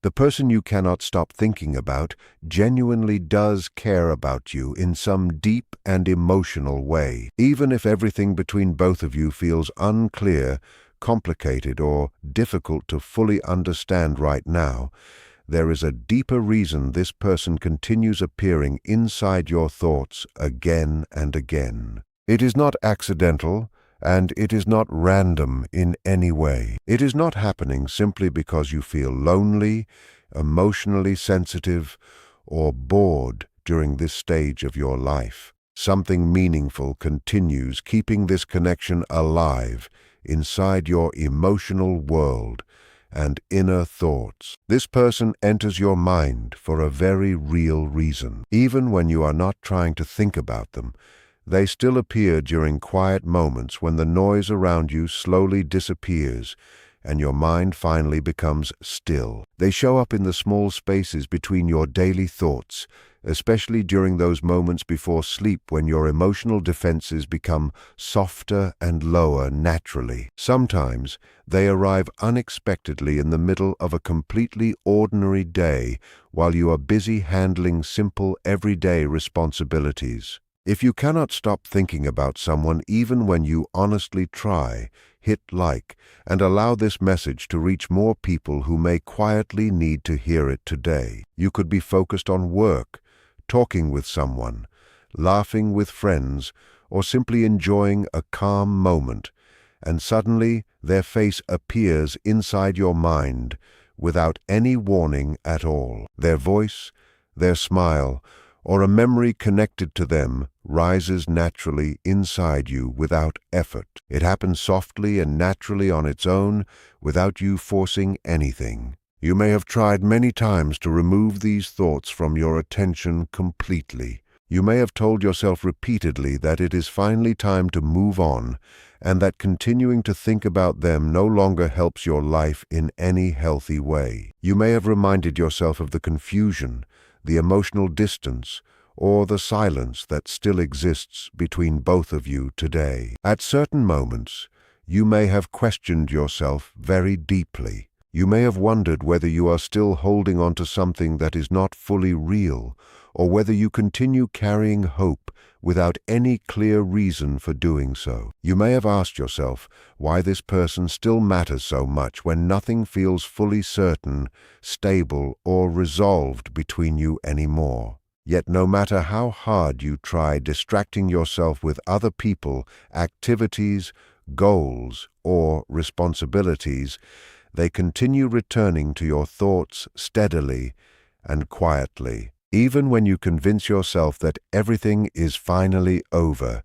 The person you cannot stop thinking about genuinely does care about you in some deep and emotional way. Even if everything between both of you feels unclear, complicated, or difficult to fully understand right now, there is a deeper reason this person continues appearing inside your thoughts again and again. It is not accidental, and it is not random in any way. It is not happening simply because you feel lonely, emotionally sensitive, or bored during this stage of your life. Something meaningful continues keeping this connection alive inside your emotional world and inner thoughts. This person enters your mind for a very real reason. Even when you are not trying to think about them, they still appear during quiet moments when the noise around you slowly disappears and your mind finally becomes still. They show up in the small spaces between your daily thoughts, especially during those moments before sleep when your emotional defenses become softer and lower naturally. Sometimes they arrive unexpectedly in the middle of a completely ordinary day while you are busy handling simple everyday responsibilities. If you cannot stop thinking about someone even when you honestly try, hit like and allow this message to reach more people who may quietly need to hear it today. You could be focused on work, talking with someone, laughing with friends, or simply enjoying a calm moment, and suddenly their face appears inside your mind without any warning at all. Their voice, their smile, or a memory connected to them rises naturally inside you without effort. It happens softly and naturally on its own without you forcing anything. You may have tried many times to remove these thoughts from your attention completely. You may have told yourself repeatedly that it is finally time to move on and that continuing to think about them no longer helps your life in any healthy way. You may have reminded yourself of the confusion, the emotional distance, or the silence that still exists between both of you today. At certain moments, you may have questioned yourself very deeply. You may have wondered whether you are still holding on to something that is not fully real, or whether you continue carrying hope without any clear reason for doing so. You may have asked yourself why this person still matters so much when nothing feels fully certain, stable, or resolved between you anymore. Yet no matter how hard you try distracting yourself with other people, activities, goals, or responsibilities, they continue returning to your thoughts steadily and quietly. Even when you convince yourself that everything is finally over,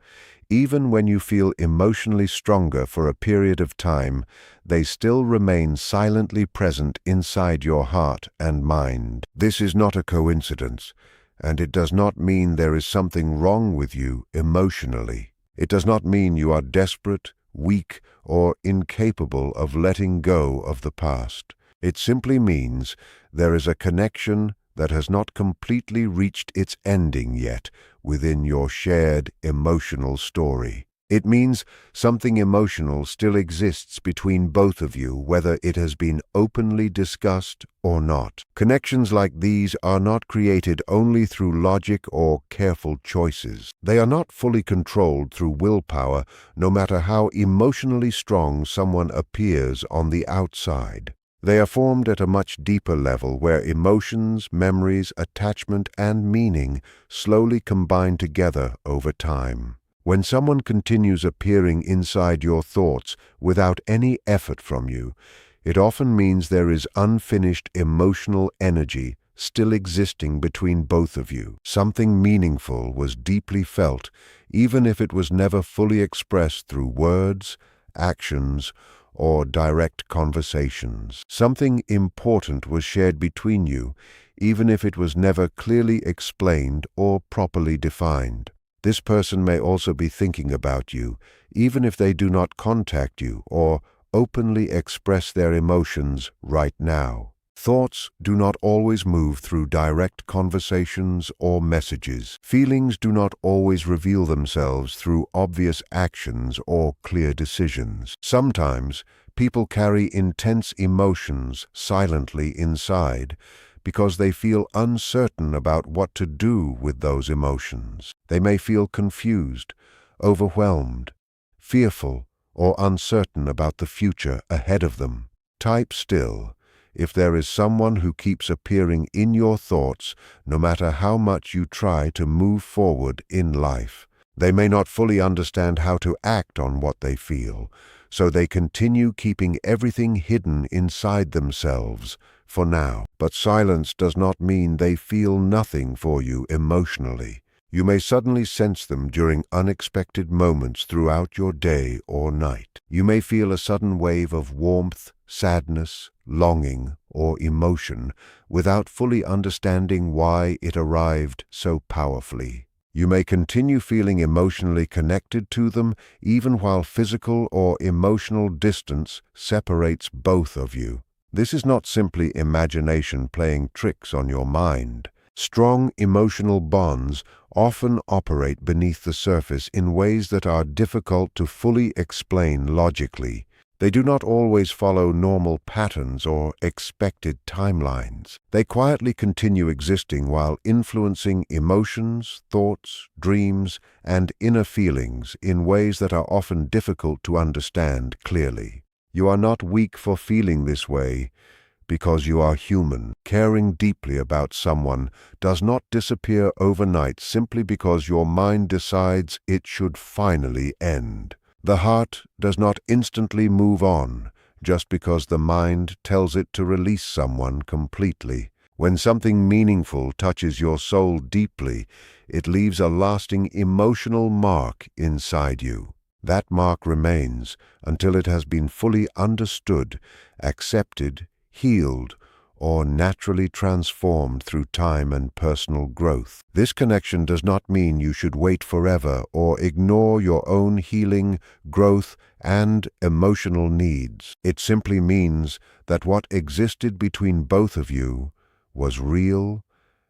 even when you feel emotionally stronger for a period of time, they still remain silently present inside your heart and mind. This is not a coincidence, and it does not mean there is something wrong with you emotionally. It does not mean you are desperate, weak, or incapable of letting go of the past. It simply means there is a connection that has not completely reached its ending yet within your shared emotional story. It means something emotional still exists between both of you, whether it has been openly discussed or not. Connections like these are not created only through logic or careful choices. They are not fully controlled through willpower, no matter how emotionally strong someone appears on the outside. They are formed at a much deeper level where emotions, memories, attachment, and meaning slowly combine together over time. When someone continues appearing inside your thoughts without any effort from you, it often means there is unfinished emotional energy still existing between both of you. Something meaningful was deeply felt, even if it was never fully expressed through words, actions, or direct conversations. Something important was shared between you, even if it was never clearly explained or properly defined. This person may also be thinking about you, even if they do not contact you or openly express their emotions right now. Thoughts do not always move through direct conversations or messages. Feelings do not always reveal themselves through obvious actions or clear decisions. Sometimes, people carry intense emotions silently inside because they feel uncertain about what to do with those emotions. They may feel confused, overwhelmed, fearful, or uncertain about the future ahead of them. Type still if there is someone who keeps appearing in your thoughts no matter how much you try to move forward in life. They may not fully understand how to act on what they feel, so they continue keeping everything hidden inside themselves for now. But silence does not mean they feel nothing for you emotionally. You may suddenly sense them during unexpected moments throughout your day or night. You may feel a sudden wave of warmth, sadness, longing, or emotion without fully understanding why it arrived so powerfully. You may continue feeling emotionally connected to them even while physical or emotional distance separates both of you. This is not simply imagination playing tricks on your mind. Strong emotional bonds often operate beneath the surface in ways that are difficult to fully explain logically. They do not always follow normal patterns or expected timelines. They quietly continue existing while influencing emotions, thoughts, dreams, and inner feelings in ways that are often difficult to understand clearly. You are not weak for feeling this way because you are human. Caring deeply about someone does not disappear overnight simply because your mind decides it should finally end. The heart does not instantly move on just because the mind tells it to release someone completely. When something meaningful touches your soul deeply, it leaves a lasting emotional mark inside you. That mark remains until it has been fully understood, accepted, healed, or naturally transformed through time and personal growth. This connection does not mean you should wait forever or ignore your own healing, growth, and emotional needs. It simply means that what existed between both of you was real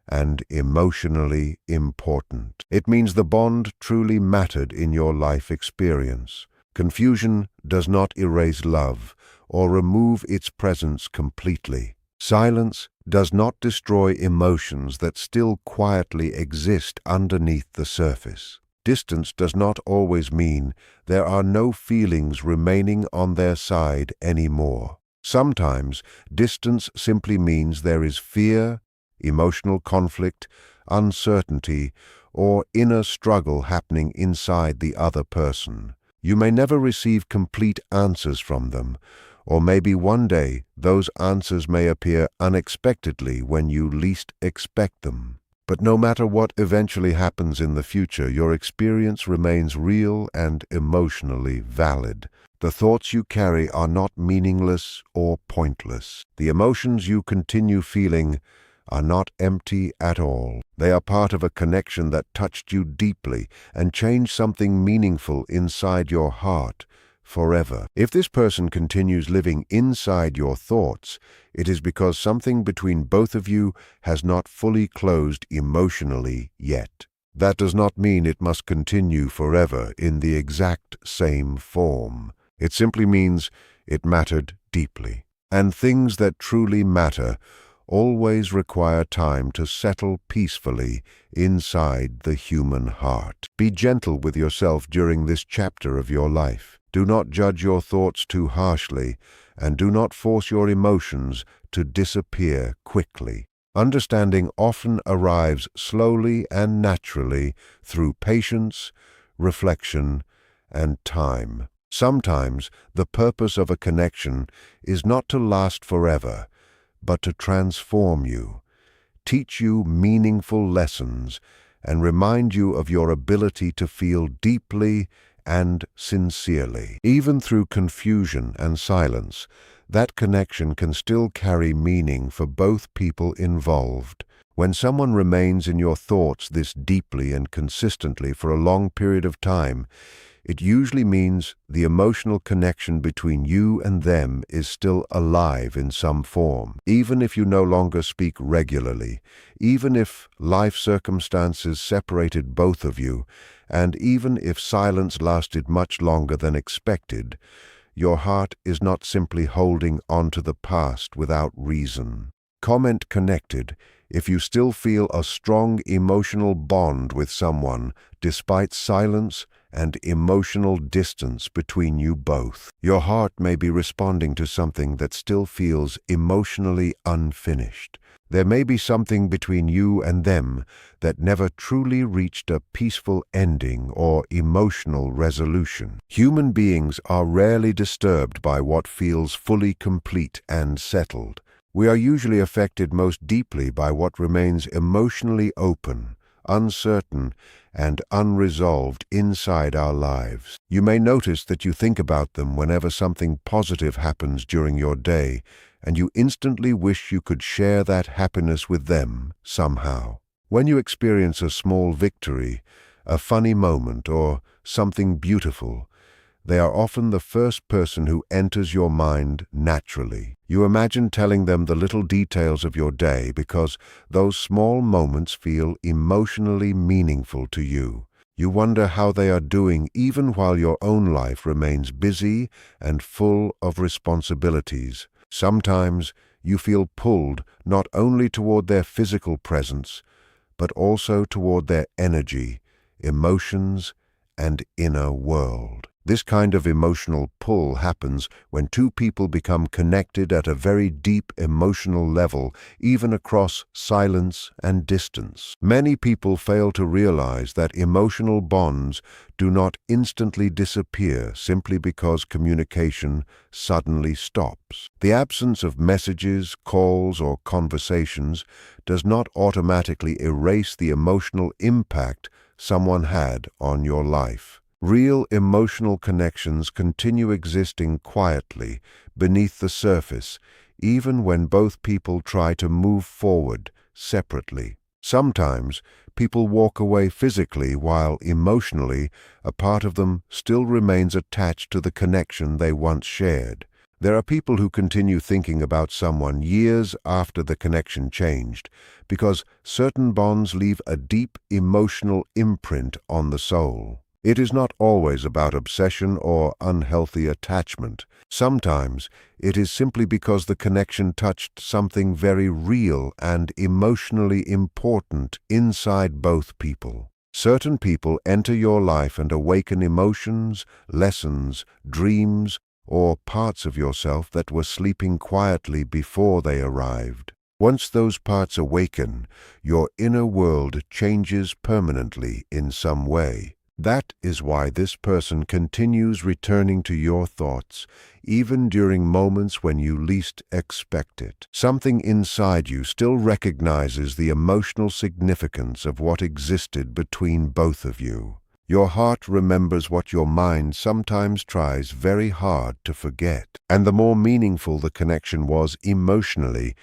and emotionally important. It means the bond truly mattered in your life experience. Confusion does not erase love or remove its presence completely. Silence does not destroy emotions that still quietly exist underneath the surface. Distance does not always mean there are no feelings remaining on their side anymore. Sometimes distance simply means there is fear, emotional conflict, uncertainty, or inner struggle happening inside the other person. You may never receive complete answers from them, or maybe one day those answers may appear unexpectedly when you least expect them. But no matter what eventually happens in the future, your experience remains real and emotionally valid. The thoughts you carry are not meaningless or pointless. The emotions you continue feeling are not empty at all. They are part of a connection that touched you deeply and changed something meaningful inside your heart forever. If this person continues living inside your thoughts, it is because something between both of you has not fully closed emotionally yet. That does not mean it must continue forever in the exact same form. It simply means it mattered deeply. And things that truly matter always require time to settle peacefully inside the human heart. Be gentle with yourself during this chapter of your life. Do not judge your thoughts too harshly, and do not force your emotions to disappear quickly. Understanding often arrives slowly and naturally through patience, reflection, and time. Sometimes the purpose of a connection is not to last forever, but to transform you, teach you meaningful lessons, and remind you of your ability to feel deeply and sincerely. Even through confusion and silence, that connection can still carry meaning for both people involved. When someone remains in your thoughts this deeply and consistently for a long period of time, it usually means the emotional connection between you and them is still alive in some form. Even if you no longer speak regularly, even if life circumstances separated both of you, and even if silence lasted much longer than expected, your heart is not simply holding on to the past without reason. Comment connected if you still feel a strong emotional bond with someone despite silence and emotional distance between you both. Your heart may be responding to something that still feels emotionally unfinished. There may be something between you and them that never truly reached a peaceful ending or emotional resolution. Human beings are rarely disturbed by what feels fully complete and settled. We are usually affected most deeply by what remains emotionally open, uncertain, and unresolved inside our lives. You may notice that you think about them whenever something positive happens during your day, and you instantly wish you could share that happiness with them somehow. When you experience a small victory, a funny moment, or something beautiful, they are often the first person who enters your mind naturally. You imagine telling them the little details of your day because those small moments feel emotionally meaningful to you. You wonder how they are doing even while your own life remains busy and full of responsibilities. Sometimes you feel pulled not only toward their physical presence, but also toward their energy, emotions, and inner world. This kind of emotional pull happens when two people become connected at a very deep emotional level, even across silence and distance. Many people fail to realize that emotional bonds do not instantly disappear simply because communication suddenly stops. The absence of messages, calls, or conversations does not automatically erase the emotional impact someone had on your life. Real emotional connections continue existing quietly beneath the surface, even when both people try to move forward separately. Sometimes people walk away physically while emotionally a part of them still remains attached to the connection they once shared. There are people who continue thinking about someone years after the connection changed, because certain bonds leave a deep emotional imprint on the soul. It is not always about obsession or unhealthy attachment. Sometimes it is simply because the connection touched something very real and emotionally important inside both people. Certain people enter your life and awaken emotions, lessons, dreams, or parts of yourself that were sleeping quietly before they arrived. Once those parts awaken, your inner world changes permanently in some way. That is why this person continues returning to your thoughts, even during moments when you least expect it. Something inside you still recognizes the emotional significance of what existed between both of you. Your heart remembers what your mind sometimes tries very hard to forget. And the more meaningful the connection was emotionally,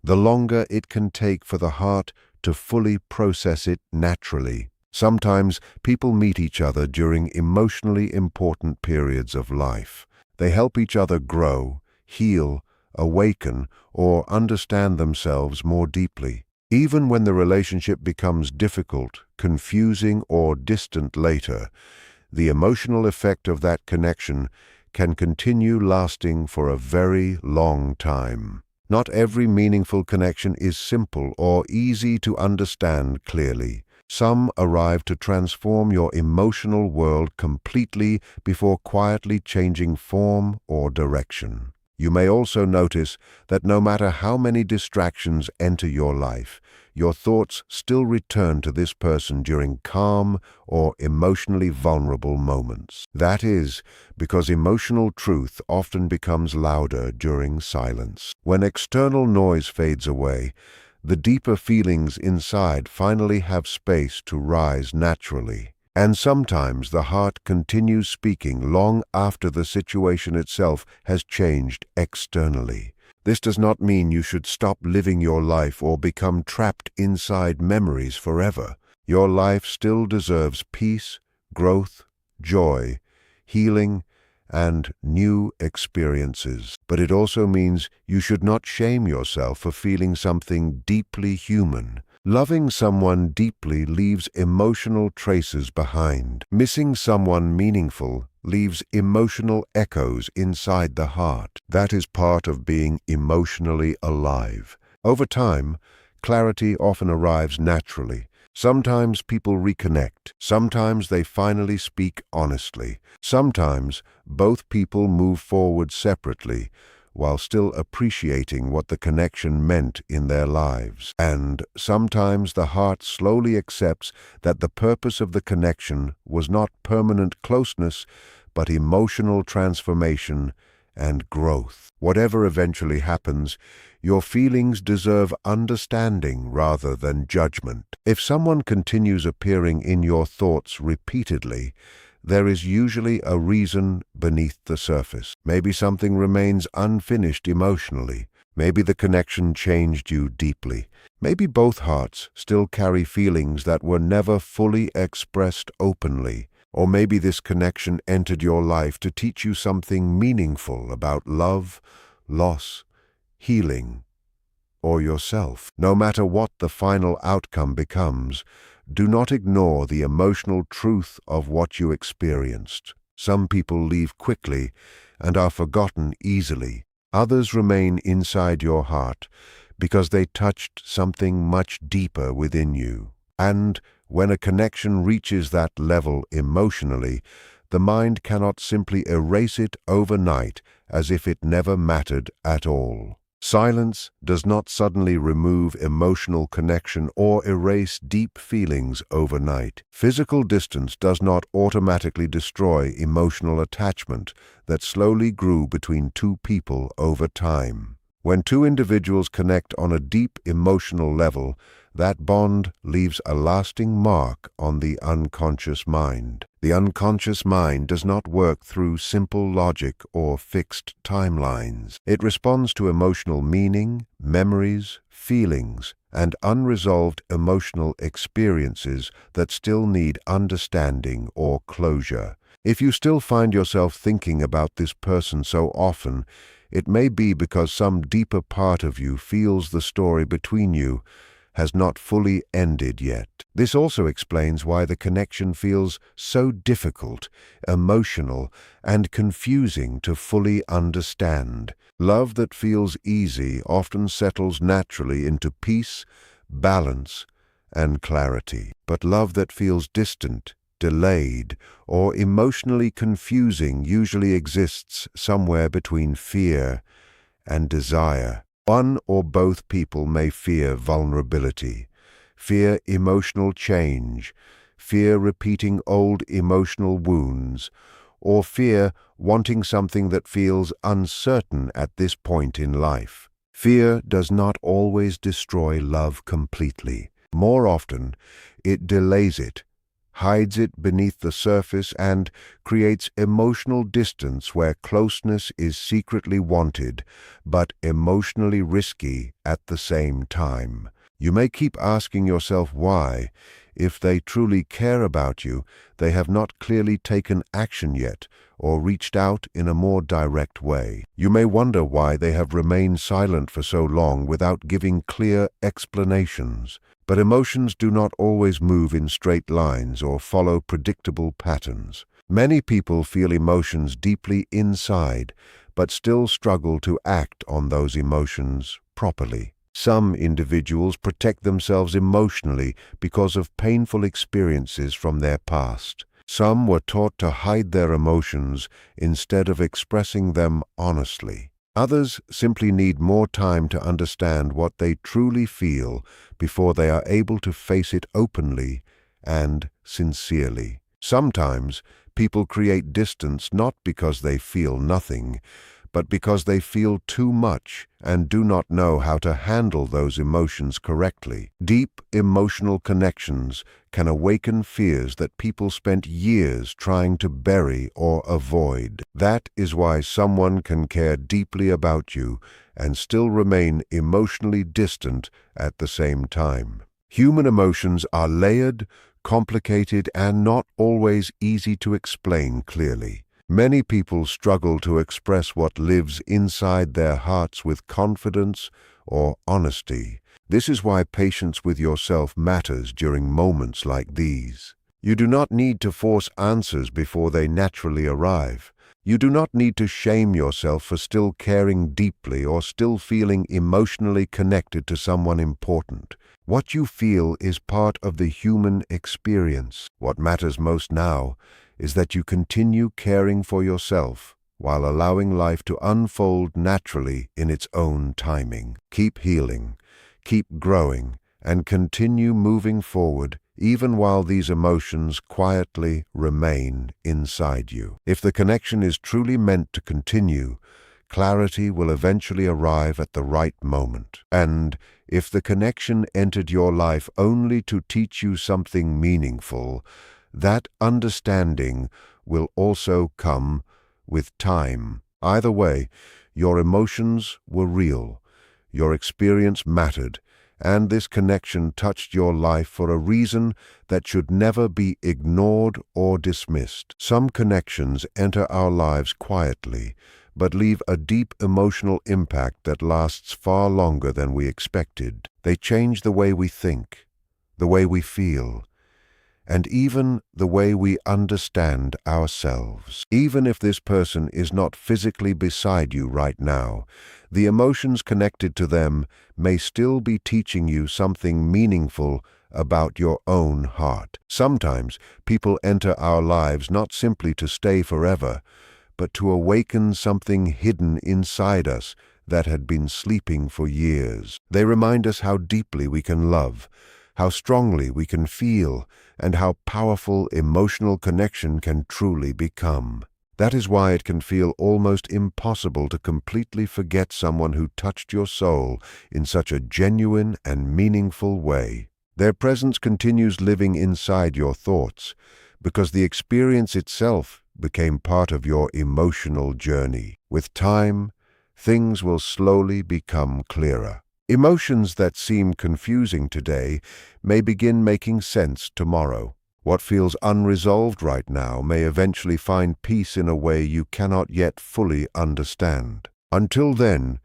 the longer it can take for the heart to fully process it naturally. Sometimes people meet each other during emotionally important periods of life. They help each other grow, heal, awaken, or understand themselves more deeply. Even when the relationship becomes difficult, confusing, or distant later, the emotional effect of that connection can continue lasting for a very long time. Not every meaningful connection is simple or easy to understand clearly. Some arrive to transform your emotional world completely before quietly changing form or direction. You may also notice that no matter how many distractions enter your life, your thoughts still return to this person during calm or emotionally vulnerable moments. That is because emotional truth often becomes louder during silence. When external noise fades away, the deeper feelings inside finally have space to rise naturally. And sometimes the heart continues speaking long after the situation itself has changed externally. This does not mean you should stop living your life or become trapped inside memories forever. Your life still deserves peace, growth, joy, healing, and new experiences. But it also means you should not shame yourself for feeling something deeply human. Loving someone deeply leaves emotional traces behind. Missing someone meaningful leaves emotional echoes inside the heart. That is part of being emotionally alive. Over time, clarity often arrives naturally. Sometimes people reconnect. Sometimes they finally speak honestly. Sometimes both people move forward separately, while still appreciating what the connection meant in their lives. And sometimes the heart slowly accepts that the purpose of the connection was not permanent closeness, but emotional transformation and growth. Whatever eventually happens, your feelings deserve understanding rather than judgment. If someone continues appearing in your thoughts repeatedly, there is usually a reason beneath the surface. Maybe something remains unfinished emotionally. Maybe the connection changed you deeply. Maybe both hearts still carry feelings that were never fully expressed openly. Or maybe this connection entered your life to teach you something meaningful about love, loss, healing, or yourself. No matter what the final outcome becomes, do not ignore the emotional truth of what you experienced. Some people leave quickly and are forgotten easily. Others remain inside your heart because they touched something much deeper within you. And when a connection reaches that level emotionally, the mind cannot simply erase it overnight as if it never mattered at all. Silence does not suddenly remove emotional connection or erase deep feelings overnight. Physical distance does not automatically destroy emotional attachment that slowly grew between two people over time. When two individuals connect on a deep emotional level, that bond leaves a lasting mark on the unconscious mind. The unconscious mind does not work through simple logic or fixed timelines. It responds to emotional meaning, memories, feelings, and unresolved emotional experiences that still need understanding or closure. If you still find yourself thinking about this person so often, it may be because some deeper part of you feels the story between you has not fully ended yet. This also explains why the connection feels so difficult, emotional, and confusing to fully understand. Love that feels easy often settles naturally into peace, balance, and clarity. But love that feels distant, delayed, or emotionally confusing usually exists somewhere between fear and desire. One or both people may fear vulnerability, fear emotional change, fear repeating old emotional wounds, or fear wanting something that feels uncertain at this point in life. Fear does not always destroy love completely. More often, it delays it, hides it beneath the surface, and creates emotional distance where closeness is secretly wanted, but emotionally risky at the same time. You may keep asking yourself why. If they truly care about you, they have not clearly taken action yet or reached out in a more direct way. You may wonder why they have remained silent for so long without giving clear explanations. But emotions do not always move in straight lines or follow predictable patterns. Many people feel emotions deeply inside, but still struggle to act on those emotions properly. Some individuals protect themselves emotionally because of painful experiences from their past. Some were taught to hide their emotions instead of expressing them honestly. Others simply need more time to understand what they truly feel before they are able to face it openly and sincerely. Sometimes people create distance not because they feel nothing, but because they feel too much and do not know how to handle those emotions correctly. Deep emotional connections can awaken fears that people spent years trying to bury or avoid. That is why someone can care deeply about you and still remain emotionally distant at the same time. Human emotions are layered, complicated, and not always easy to explain clearly. Many people struggle to express what lives inside their hearts with confidence or honesty. This is why patience with yourself matters during moments like these. You do not need to force answers before they naturally arrive. You do not need to shame yourself for still caring deeply or still feeling emotionally connected to someone important. What you feel is part of the human experience. What matters most now is that you continue caring for yourself while allowing life to unfold naturally in its own timing. Keep healing, keep growing, and continue moving forward even while these emotions quietly remain inside you. If the connection is truly meant to continue, clarity will eventually arrive at the right moment. And if the connection entered your life only to teach you something meaningful, that understanding will also come with time. Either way, your emotions were real, your experience mattered, and this connection touched your life for a reason that should never be ignored or dismissed. Some connections enter our lives quietly, but leave a deep emotional impact that lasts far longer than we expected. They change the way we think, the way we feel, and even the way we understand ourselves. Even if this person is not physically beside you right now, the emotions connected to them may still be teaching you something meaningful about your own heart. Sometimes people enter our lives not simply to stay forever, but to awaken something hidden inside us that had been sleeping for years. They remind us how deeply we can love, how strongly we can feel, and how powerful emotional connection can truly become. That is why it can feel almost impossible to completely forget someone who touched your soul in such a genuine and meaningful way. Their presence continues living inside your thoughts, because the experience itself became part of your emotional journey. With time, things will slowly become clearer. Emotions that seem confusing today may begin making sense tomorrow. What feels unresolved right now may eventually find peace in a way you cannot yet fully understand. Until then,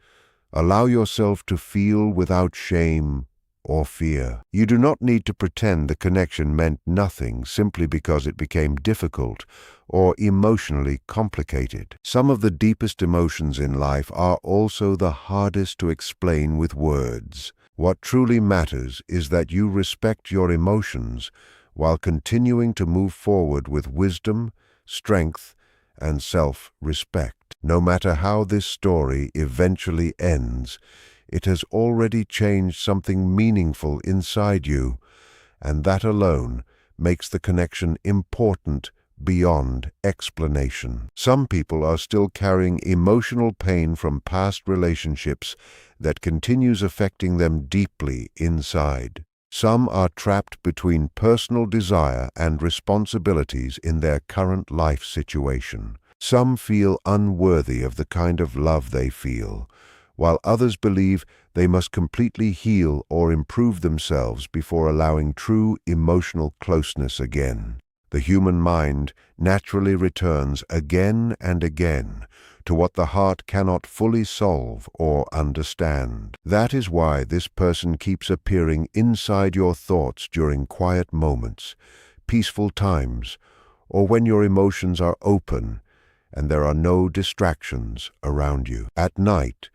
allow yourself to feel without shame or fear. You do not need to pretend the connection meant nothing simply because it became difficult or emotionally complicated. Some of the deepest emotions in life are also the hardest to explain with words. What truly matters is that you respect your emotions while continuing to move forward with wisdom, strength, and self-respect. No matter how this story eventually ends, it has already changed something meaningful inside you, and that alone makes the connection important beyond explanation. Some people are still carrying emotional pain from past relationships that continues affecting them deeply inside. Some are trapped between personal desire and responsibilities in their current life situation. Some feel unworthy of the kind of love they feel, while others believe they must completely heal or improve themselves before allowing true emotional closeness again. The human mind naturally returns again and again to what the heart cannot fully solve or understand. That is why this person keeps appearing inside your thoughts during quiet moments, peaceful times, or when your emotions are open and there are no distractions around you. At night,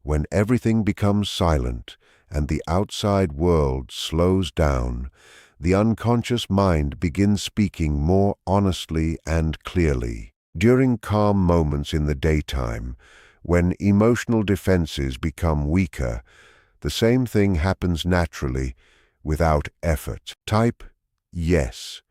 when everything becomes silent and the outside world slows down, the unconscious mind begins speaking more honestly and clearly. During calm moments in the daytime, when emotional defenses become weaker, the same thing happens naturally, without effort. Type yes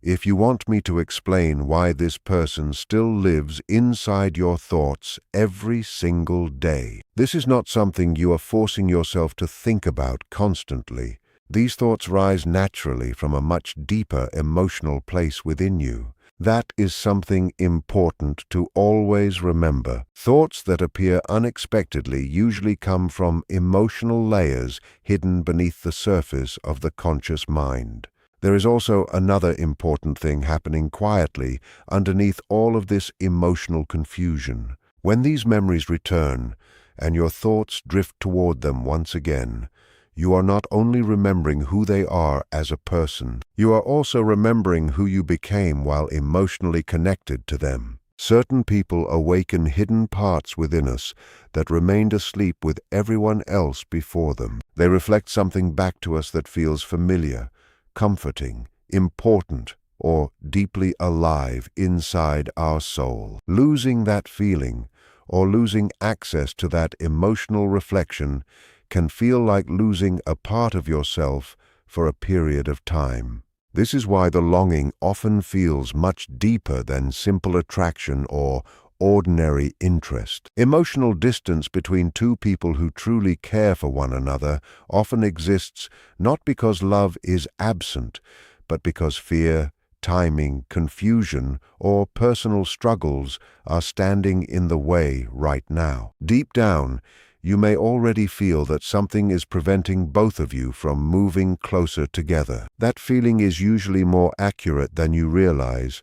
if you want me to explain why this person still lives inside your thoughts every single day. This is not something you are forcing yourself to think about constantly. These thoughts rise naturally from a much deeper emotional place within you. That is something important to always remember. Thoughts that appear unexpectedly usually come from emotional layers hidden beneath the surface of the conscious mind. There is also another important thing happening quietly underneath all of this emotional confusion. When these memories return and your thoughts drift toward them once again, you are not only remembering who they are as a person, you are also remembering who you became while emotionally connected to them. Certain people awaken hidden parts within us that remained asleep with everyone else before them. They reflect something back to us that feels familiar, comforting, important, or deeply alive inside our soul. Losing that feeling, or losing access to that emotional reflection, can feel like losing a part of yourself for a period of time. This is why the longing often feels much deeper than simple attraction or ordinary interest. Emotional distance between two people who truly care for one another often exists not because love is absent, but because fear, timing, confusion, or personal struggles are standing in the way right now. Deep down, you may already feel that something is preventing both of you from moving closer together. That feeling is usually more accurate than you realize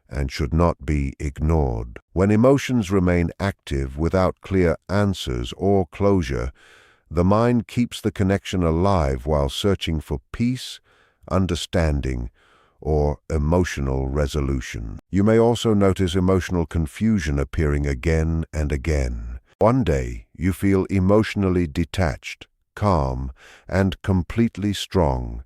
and should not be ignored. When emotions remain active without clear answers or closure, the mind keeps the connection alive while searching for peace, understanding, or emotional resolution. You may also notice emotional confusion appearing again and again. One day, you feel emotionally detached, calm, and completely strong.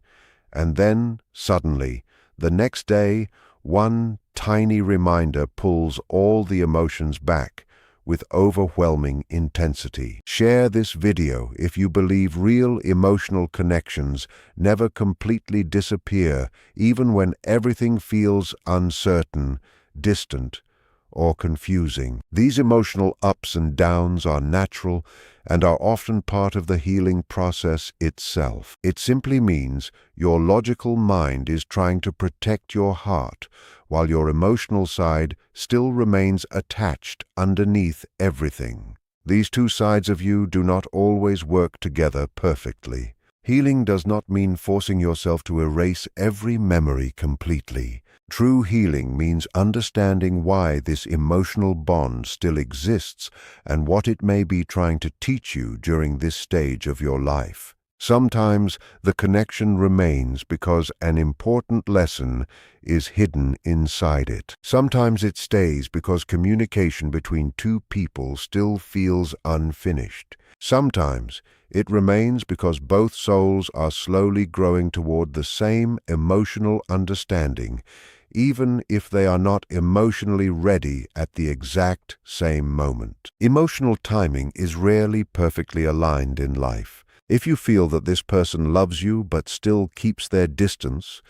And then, suddenly, the next day, one tiny reminder pulls all the emotions back with overwhelming intensity. Share this video if you believe real emotional connections never completely disappear, even when everything feels uncertain, distant, or confusing. These emotional ups and downs are natural and are often part of the healing process itself. It simply means your logical mind is trying to protect your heart, while your emotional side still remains attached underneath everything. These two sides of you do not always work together perfectly. Healing does not mean forcing yourself to erase every memory completely. True healing means understanding why this emotional bond still exists and what it may be trying to teach you during this stage of your life. Sometimes the connection remains because an important lesson is hidden inside it. Sometimes it stays because communication between two people still feels unfinished. Sometimes it remains because both souls are slowly growing toward the same emotional understanding, even if they are not emotionally ready at the exact same moment. Emotional timing is rarely perfectly aligned in life. If you feel that this person loves you but still keeps their distance,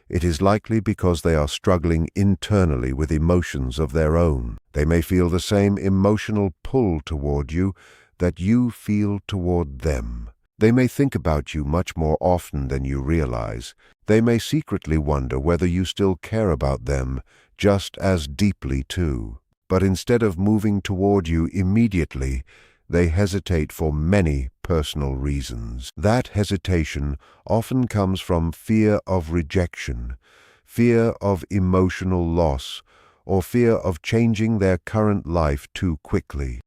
it is likely because they are struggling internally with emotions of their own. They may feel the same emotional pull toward you that you feel toward them. They may think about you much more often than you realize. They may secretly wonder whether you still care about them just as deeply too. But instead of moving toward you immediately, they hesitate for many personal reasons. That hesitation often comes from fear of rejection, fear of emotional loss, or fear of changing their current life too quickly.